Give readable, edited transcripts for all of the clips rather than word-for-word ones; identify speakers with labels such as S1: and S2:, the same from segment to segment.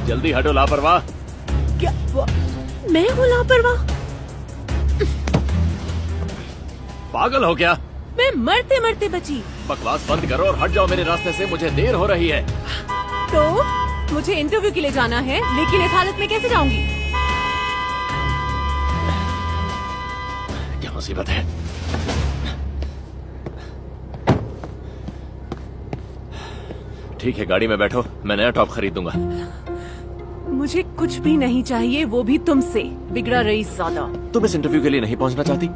S1: जल्दी हटो लापरवाह।
S2: क्या मैं हूँ लापरवाह?
S1: पागल हो क्या?
S2: मैं मरते मरते बची।
S1: बकवास बंद करो और हट जाओ मेरे रास्ते से, मुझे देर हो रही है।
S2: तो मुझे इंटरव्यू के लिए जाना है, लेकिन इस हालत में कैसे जाऊंगी?
S1: क्या मुसीबत है? ठीक है, गाड़ी में बैठो, मैं नया टॉप खरीदूंगा।
S2: मुझे कुछ भी नहीं चाहिए, वो भी तुमसे। बिगड़ा रईस ज़्यादा।
S1: तुम इस इंटरव्यू के लिए नहीं पहुंचना चाहती?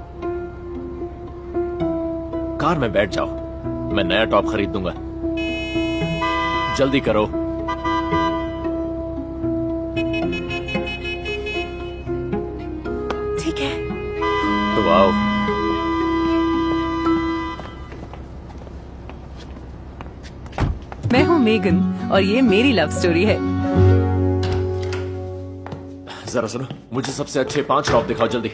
S1: कार में बैठ जाओ, मैं नया टॉप खरीद दूंगा। जल्दी करो।
S2: ठीक है।
S1: तो आओ।
S2: मैं हूँ मेगन और ये मेरी लव स्टोरी है।
S1: जरा सुनो, मुझे सबसे अच्छे 5 टॉप दिखाओ जल्दी।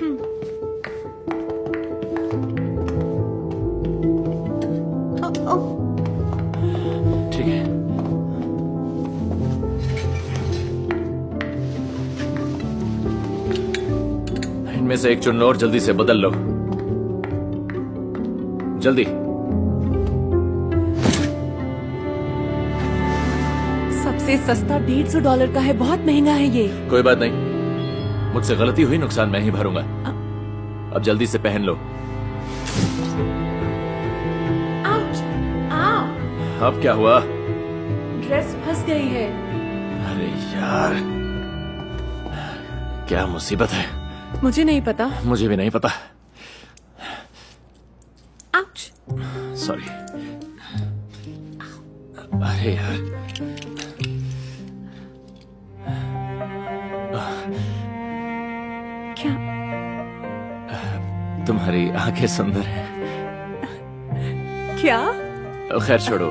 S1: ठीक है। इनमें से एक चुन लो और जल्दी से बदल लो, जल्दी।
S2: सबसे सस्ता $150 का है, बहुत महंगा है ये।
S1: कोई बात नहीं, मुझसे गलती हुई, नुकसान मैं ही भरूंगा। अब जल्दी से पहन लो।
S2: आउच! आओ!
S1: अब क्या हुआ?
S2: ड्रेस फंस गई है।
S1: अरे यार, क्या मुसीबत है?
S2: मुझे नहीं पता।
S1: मुझे भी नहीं पता।
S2: आउच!
S1: सॉरी। अरे यार,
S2: क्या?
S1: तुम्हारी आंखें सुंदर हैं।
S2: क्या?
S1: खैर छोड़ो,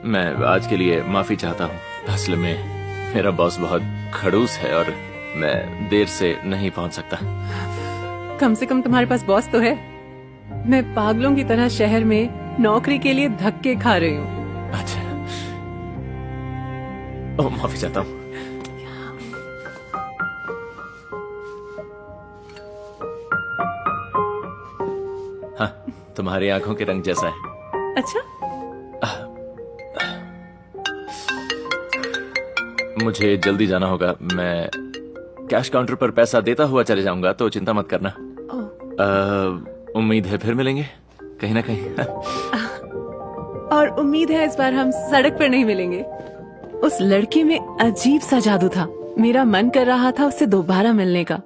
S1: मैं आज के लिए माफी चाहता हूँ। असल में मेरा बॉस बहुत खड़ूस है और मैं देर से नहीं पहुंच सकता।
S2: कम से कम तुम्हारे पास बॉस तो है। मैं पागलों की तरह शहर में नौकरी के लिए धक्के खा रही हूँ।
S1: अच्छा, ओह माफी चाहता हूँ। हाँ, तुम्हारी आंखों के रंग जैसा है।
S2: अच्छा?
S1: मुझे जल्दी जाना होगा, मैं कैश काउंटर पर पैसा देता हुआ चले जाऊंगा, तो चिंता मत करना। उम्मीद है फिर मिलेंगे कहीं ना कहीं।
S2: और उम्मीद है इस बार हम सड़क पर नहीं मिलेंगे। उस लड़की में अजीब सा जादू था। मेरा मन कर रहा था उससे दोबारा मिलने का,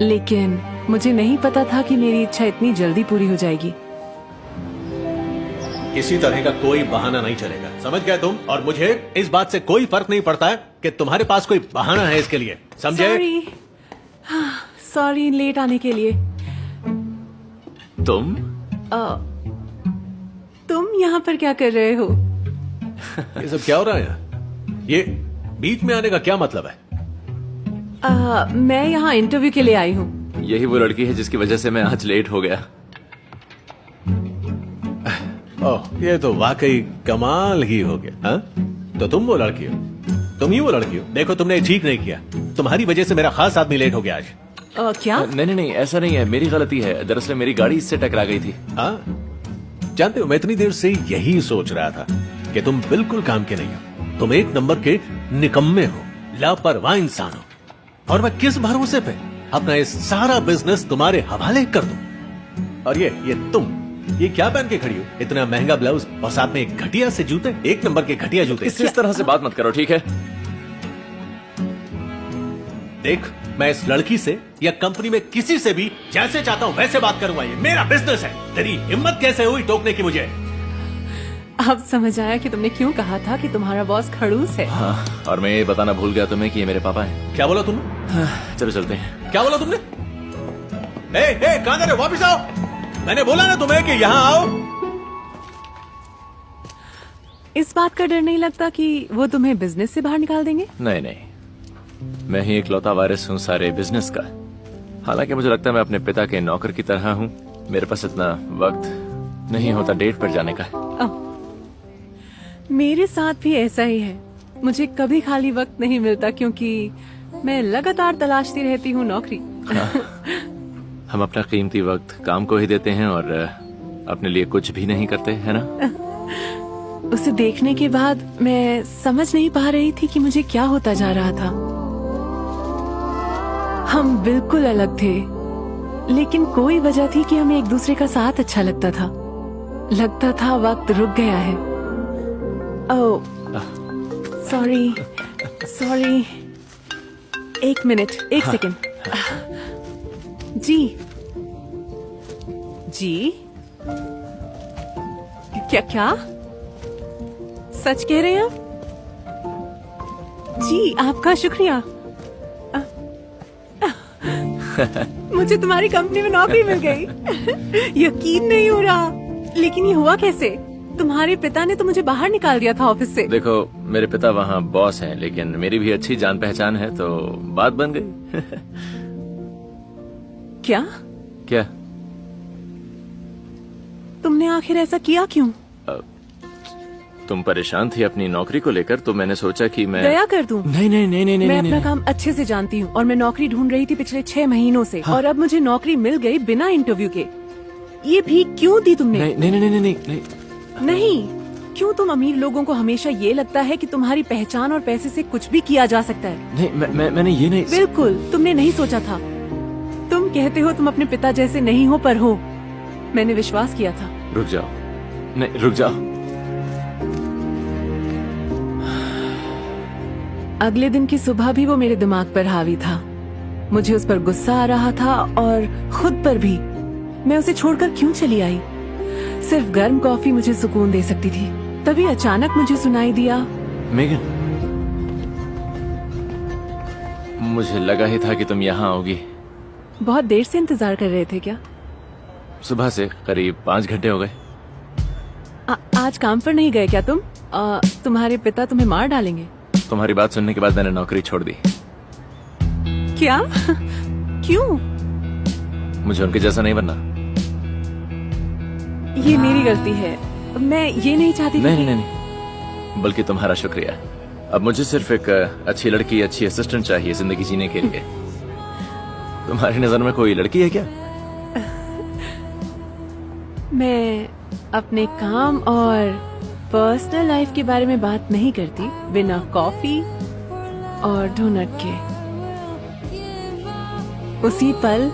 S2: लेकिन मुझे नहीं पता था कि मेरी इच्छा इतनी जल्दी पूरी हो जाएगी।
S3: किसी तरह का कोई बहाना नहीं चलेगा, समझ गए तुम? और मुझे इस बात से कोई फर्क नहीं पड़ता है कि तुम्हारे पास कोई बहाना है इसके लिए, समझे?
S2: सॉरी लेट आने के लिए।
S1: तुम
S2: तुम यहाँ पर क्या कर रहे हो?
S3: ये सब क्या हो रहा है? ये बीच में आने का क्या मतलब है?
S2: मैं यहाँ इंटरव्यू के लिए आई हूँ।
S1: यही वो लड़की है जिसकी वजह से मैं आज लेट हो गया।
S3: ओह, ये तो वाकई कमाल ही हो गया। हाँ? तो तुम वो लड़की हो, तुम ही वो लड़की हो। देखो तुमने ठीक नहीं किया, तुम्हारी वजह से मेरा खास आदमी लेट हो गया आज।
S2: क्या?
S1: नहीं, ऐसा नहीं है, मेरी गलती है। दरअसल मेरी गाड़ी इससे टकरा गई थी।
S3: हाँ, जानते हो मैं इतनी देर से यही सोच रहा था कि तुम बिल्कुल काम के नहीं हो। तुम एक नंबर के निकम्मे हो, लापरवाह इंसान हो, और मैं किस भरोसे पे अपना ये सारा बिजनेस तुम्हारे हवाले कर दूं? और ये तुम ये क्या पहन के खड़ी हो? इतना महंगा ब्लाउज और साथ में एक घटिया से जूते, एक नंबर के घटिया जूते।
S1: इस तरह से बात मत करो, ठीक है?
S3: देख, मैं इस लड़की से या कंपनी में किसी से भी जैसे चाहता हूँ वैसे बात करूंगा। ये मेरा बिजनेस है। तेरी हिम्मत कैसे हुई टोकने की मुझे?
S2: अब समझ आया कि तुमने क्यों कहा था कि तुम्हारा बॉस खड़ूस है।
S1: हाँ, और मैं ये बताना भूल गया तुम्हें कि ये मेरे पापा हैं।
S3: क्या बोला तुमने?
S1: हाँ, चलो चलते हैं।
S3: क्या बोला तुमने? कहां जा रहे हो? वापिस आओ। मैंने बोला ना तुम्हें कि यहाँ आओ।
S2: इस बात का डर नहीं लगता कि वो तुम्हें बिजनेस से बाहर निकाल देंगे?
S1: नहीं, मैं ही इकलौता वारिस हूँ सारे बिजनेस का। हालांकि मुझे लगता है मैं अपने पिता के नौकर की तरह हूँ। मेरे पास इतना वक्त नहीं होता डेट पर जाने का।
S2: मेरे साथ भी ऐसा ही है। मुझे कभी खाली वक्त नहीं मिलता क्योंकि मैं लगातार तलाशती रहती हूँ नौकरी।
S1: हम अपना कीमती वक्त काम को ही देते हैं और अपने लिए कुछ भी नहीं करते, है ना?
S2: उसे देखने के बाद मैं समझ नहीं पा रही थी कि मुझे क्या होता जा रहा था। हम बिल्कुल अलग थे, लेकिन कोई वजह थी कि हमें एक दूसरे का साथ अच्छा लगता था। लगता था वक्त रुक गया है। ओह, सॉरी सॉरी, एक मिनट, एक सेकंड। जी जी, क्या क्या सच कह रहे हैं आप? जी आपका शुक्रिया। मुझे तुम्हारी कंपनी में नौकरी मिल गई। यकीन नहीं हो रहा, लेकिन ये हुआ कैसे? तुम्हारे पिता ने तो मुझे बाहर निकाल दिया था ऑफिस से।
S1: देखो, मेरे पिता वहाँ बॉस हैं, लेकिन मेरी भी अच्छी जान पहचान है, तो बात बन गई।
S2: क्या
S1: क्या?
S2: तुमने आखिर ऐसा किया क्यों?
S1: तुम परेशान थी अपनी नौकरी को लेकर, तो मैंने सोचा कि मैं
S2: दया कर दूं।
S1: नहीं नहीं नहीं नहीं
S2: मैं
S1: नहीं,
S2: अपना
S1: नहीं।
S2: काम अच्छे से जानती हूँ और मैं नौकरी ढूंढ रही थी पिछले 6 महीनों से। और अब मुझे नौकरी मिल गई बिना इंटरव्यू के। ये भी क्यों दी तुमने?
S1: नहीं नहीं नहीं नहीं नहीं नहीं।
S2: नहीं, क्यों? तुम अमीर लोगों को हमेशा ये लगता है कि तुम्हारी पहचान और पैसे से कुछ भी किया जा सकता है।
S1: नहीं, मैंने ये नहीं।
S2: बिल्कुल, तुमने नहीं सोचा था। तुम कहते हो तुम अपने पिता जैसे नहीं हो, पर हो। मैंने विश्वास किया था।
S1: रुक जाओ, नहीं रुक जाओ।
S2: अगले दिन की सुबह भी वो मेरे दिमाग पर हावी था। मुझे उस पर गुस्सा आ रहा था और खुद पर भी। मैं उसे छोड़कर क्यों चली आई? सिर्फ गर्म कॉफी मुझे सुकून दे सकती थी। तभी अचानक मुझे सुनाई दिया,
S1: मेगन, मुझे लगा ही था कि तुम यहाँ आओगी।
S2: बहुत देर से इंतजार कर रहे थे क्या?
S1: सुबह से करीब 5 घंटे हो गए।
S2: आज काम पर नहीं गए क्या तुम? तुम्हारे पिता तुम्हें मार डालेंगे।
S1: तुम्हारी बात सुनने के बाद मैंने नौकरी छोड़ दी।
S2: क्या? क्यों?
S1: मुझे उनके जैसा नहीं बनना।
S2: ये मेरी गलती है। मैं ये नहीं चाहती थी
S1: नहीं
S2: कि-
S1: नहीं नहीं, बल्कि तुम्हारा शुक्रिया। अब मुझे सिर्फ एक अच्छी लड़की, अच्छी असिस्टेंट चाहिए जिंदगी जीने के लिए। तुम्हारी नजर में कोई लड़की है क्या?
S2: मैं अपने काम और पर्सनल लाइफ के बारे में बात नहीं करती बिना कॉफी और डोनट के। उसी पल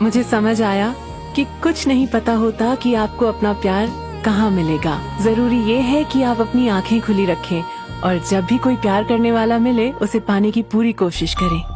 S2: मुझे समझ आया कि कुछ नहीं पता होता कि आपको अपना प्यार कहाँ मिलेगा। जरूरी ये है कि आप अपनी आंखें खुली रखें और जब भी कोई प्यार करने वाला मिले उसे पाने की पूरी कोशिश करें।